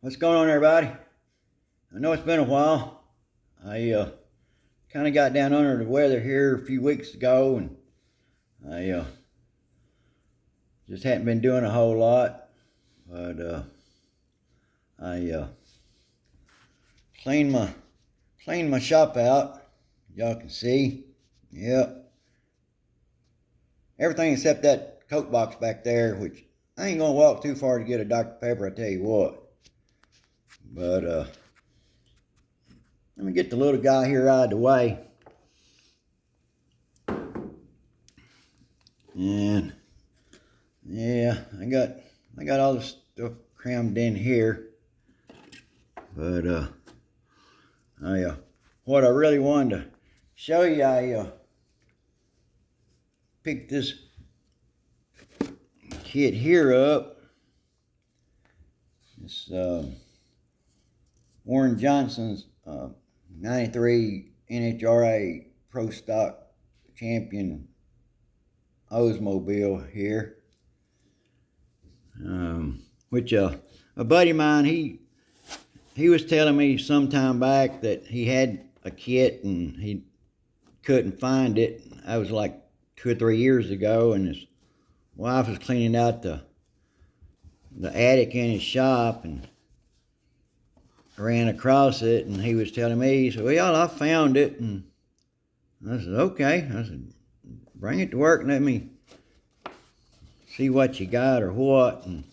What's going on, everybody? I know it's been a while. I kind of got down under the weather here a few weeks ago, and I just hadn't been doing a whole lot. But I cleaned my shop out. Y'all can see. Yep, everything except that Coke box back there, which I ain't gonna walk too far to get a Dr. Pepper. I tell you what. But let me get the little guy here out of the way. And yeah, I got all this stuff crammed in here. But what I really wanted to show you, I picked this kit here up. It's Warren Johnson's 93 NHRA Pro Stock Champion Oldsmobile here. Which a buddy of mine, he was telling me some time back that he had a kit and he couldn't find it. That was like 2 or 3 years ago, and his wife was cleaning out the attic in his shop and ran across it, and he was telling me, he said, "Well, I found it." And I said, "Okay." I said, "Bring it to work and let me see what you got or what." And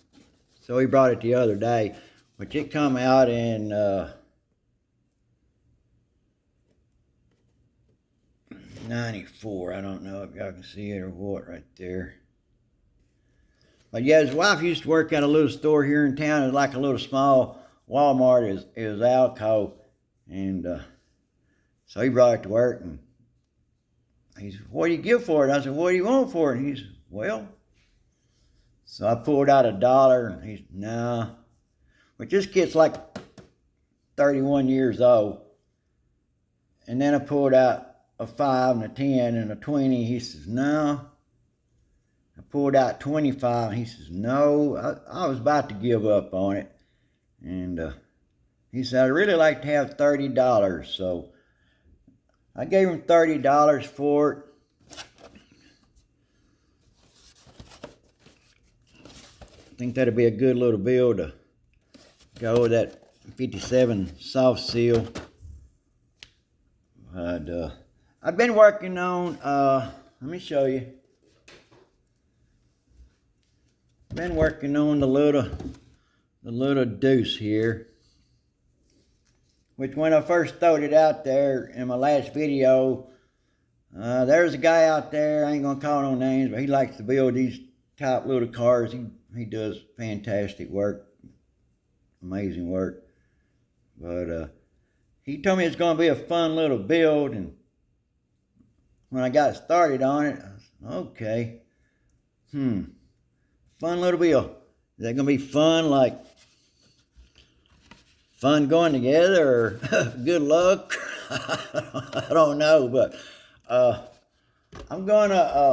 so he brought it the other day, which it come out in 94. I don't know if y'all can see it or what right there. But yeah, his wife used to work at a little store here in town. It was like a little small Walmart is Alco. And so he brought it to work, and he said, "What do you give for it?" I said, "What do you want for it?" And he said, "Well." So I pulled out $1, and he said, "No." But this kit's like 31 years old. And then I pulled out a 5 and a 10 and a 20. He says, "No." I pulled out 25. He says, "No." I was about to give up on it. And he said, "I'd really like to have $30. So I gave him $30 for it. I think that'd be a good little bill to go with that 57 soft seal. But I've been working on, let me show you. I've been working on the little deuce here, which when I first throwed it out there in my last video, there's a guy out there, I ain't gonna call no names, but he likes to build these type little cars. He does fantastic work, amazing work. But he told me it's gonna be a fun little build, and when I got started on it, I said, okay, fun little build. Is that gonna be fun, like fun going together, or good luck? I don't know, but I'm gonna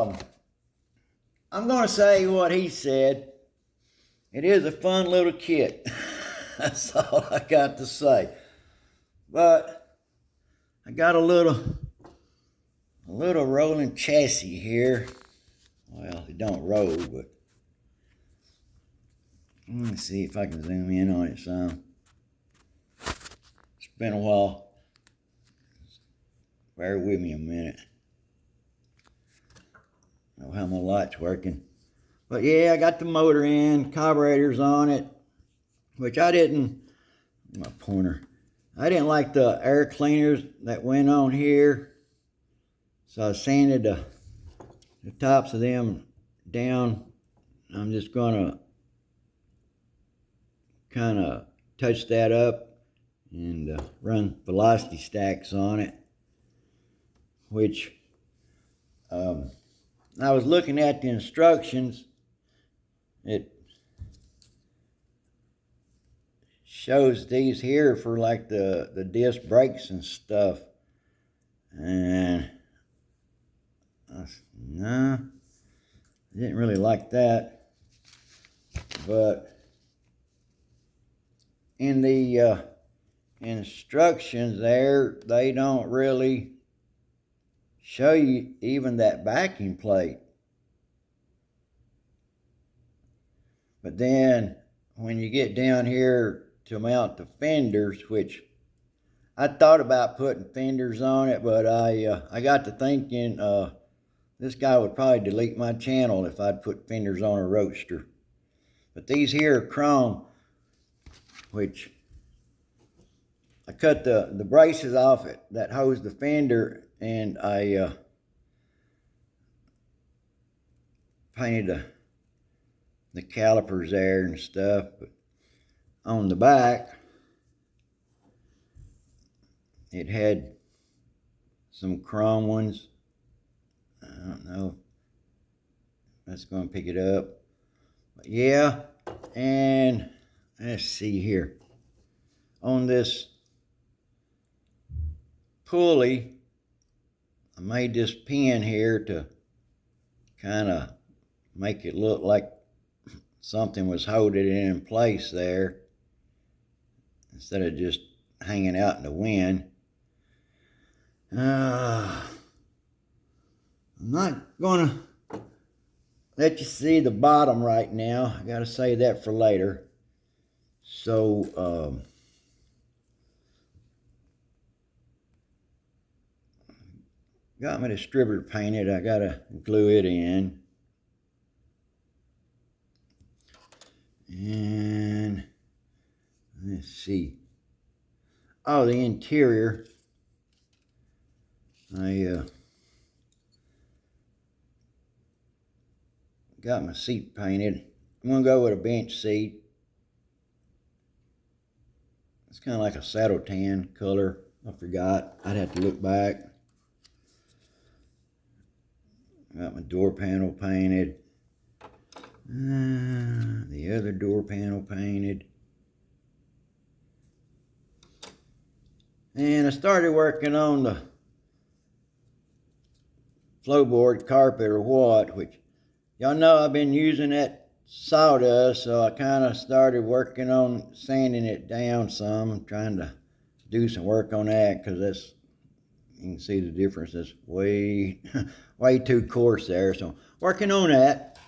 say what he said. It is a fun little kit. That's all I got to say. But I got a little rolling chassis here. Well, it don't roll, but let me see if I can zoom in on it some. It's been a while. Bear with me a minute. I don't know how my light's working. But yeah, I got the motor in, carburetors on it, which I didn't, my pointer, I didn't like the air cleaners that went on here. So I sanded the tops of them down. I'm just gonna kind of touch that up and run velocity stacks on it, which I was looking at the instructions. It shows these here for like the disc brakes and stuff, and no, I didn't really like that. But in the instructions there, they don't really show you even that backing plate. But then when you get down here to mount the fenders, which I thought about putting fenders on it, but I got to thinking this guy would probably delete my channel if I'd put fenders on a roadster. But these here are chrome, which I cut the braces off it that holds the fender, and I painted the calipers there and stuff. But on the back, it had some chrome ones. I don't know if that's going to pick it up. But yeah, and let's see here. On this pulley, I made this pin here to kind of make it look like something was holding it in place there instead of just hanging out in the wind. I'm not gonna let you see the bottom right now. I gotta save that for later. So got my distributor painted. I gotta glue it in. And let's see. Oh, the interior. I got my seat painted. I'm gonna go with a bench seat. It's kind of like a saddle tan color. I forgot. I'd have to look back. Got my door panel painted. The other door panel painted. And I started working on the floorboard carpet or what, which y'all know I've been using that sawdust, so I kind of started working on sanding it down some, trying to do some work on that, because that's, you can see the difference. That's way way too coarse there. So working on that.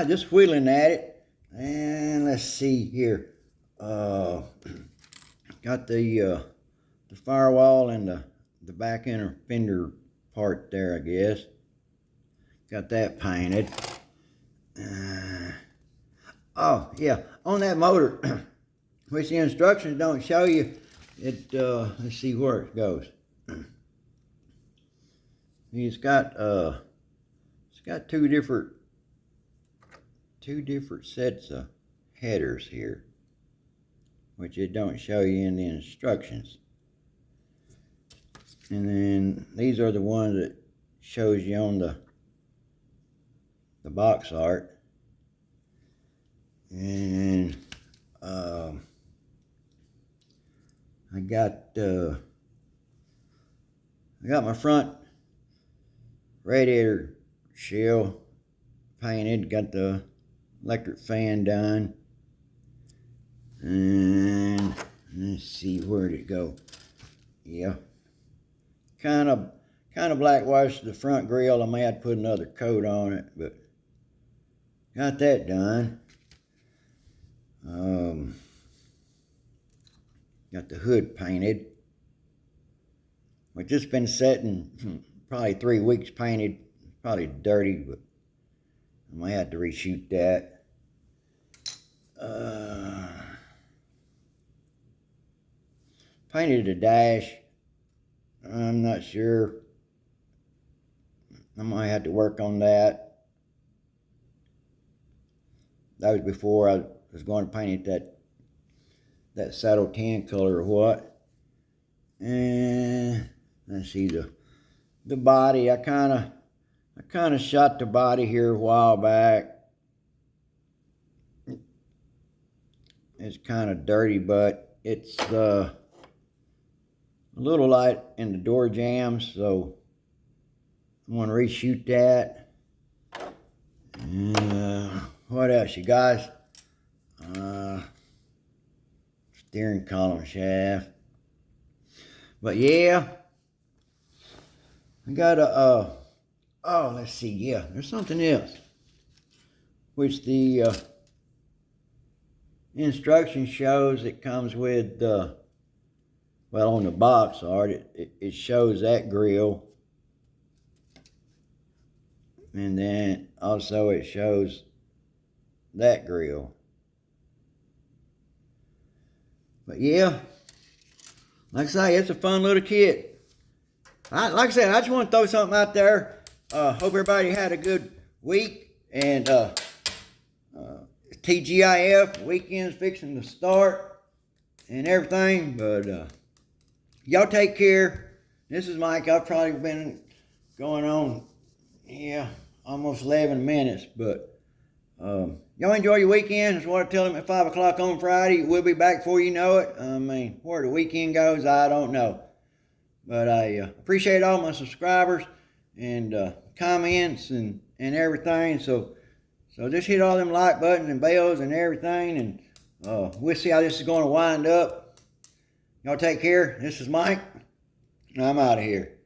Just wheeling at it. And let's see here. Got the firewall and the back inner fender part there, I guess. Got that painted. Oh yeah, on that motor, which the instructions don't show you, it let's see where it goes. It's got two different sets of headers here, which it don't show you in the instructions. And then these are the ones that shows you on the box art. And I got my front radiator shell painted, got the electric fan done, and let's see, where'd it go? Yeah, kind of blackwashed the front grill. I may have to put another coat on it, but got that done. Got the hood painted, which just been setting probably 3 weeks painted, probably dirty, but I might have to reshoot that. Painted the dash. I'm not sure. I might have to work on that. That was before I was going to paint it that saddle tan color or what. And let's see, the body. I kind of shot the body here a while back. It's kind of dirty, but it's a little light in the door jambs, so I'm going to reshoot that. And what else, you guys? steering column shaft. But yeah, I got a, oh, let's see, yeah, there's something else. Which the instruction shows it comes with, well, on the box art, it shows that grill. And then also it shows that grill. But yeah, like I say, it's a fun little kit. Like I said, I just want to throw something out there. Hope everybody had a good week. And TGIF, weekend's fixing to start and everything. But y'all take care. This is Mike. I've probably been going on, yeah, almost 11 minutes. But y'all enjoy your weekend. That's what I tell them at 5 o'clock on Friday. We'll be back before you know it. I mean, where the weekend goes, I don't know. But I appreciate all my subscribers and comments and everything. So just hit all them like buttons and bells and everything. And we'll see how this is going to wind up. Y'all take care. This is Mike. And I'm out of here.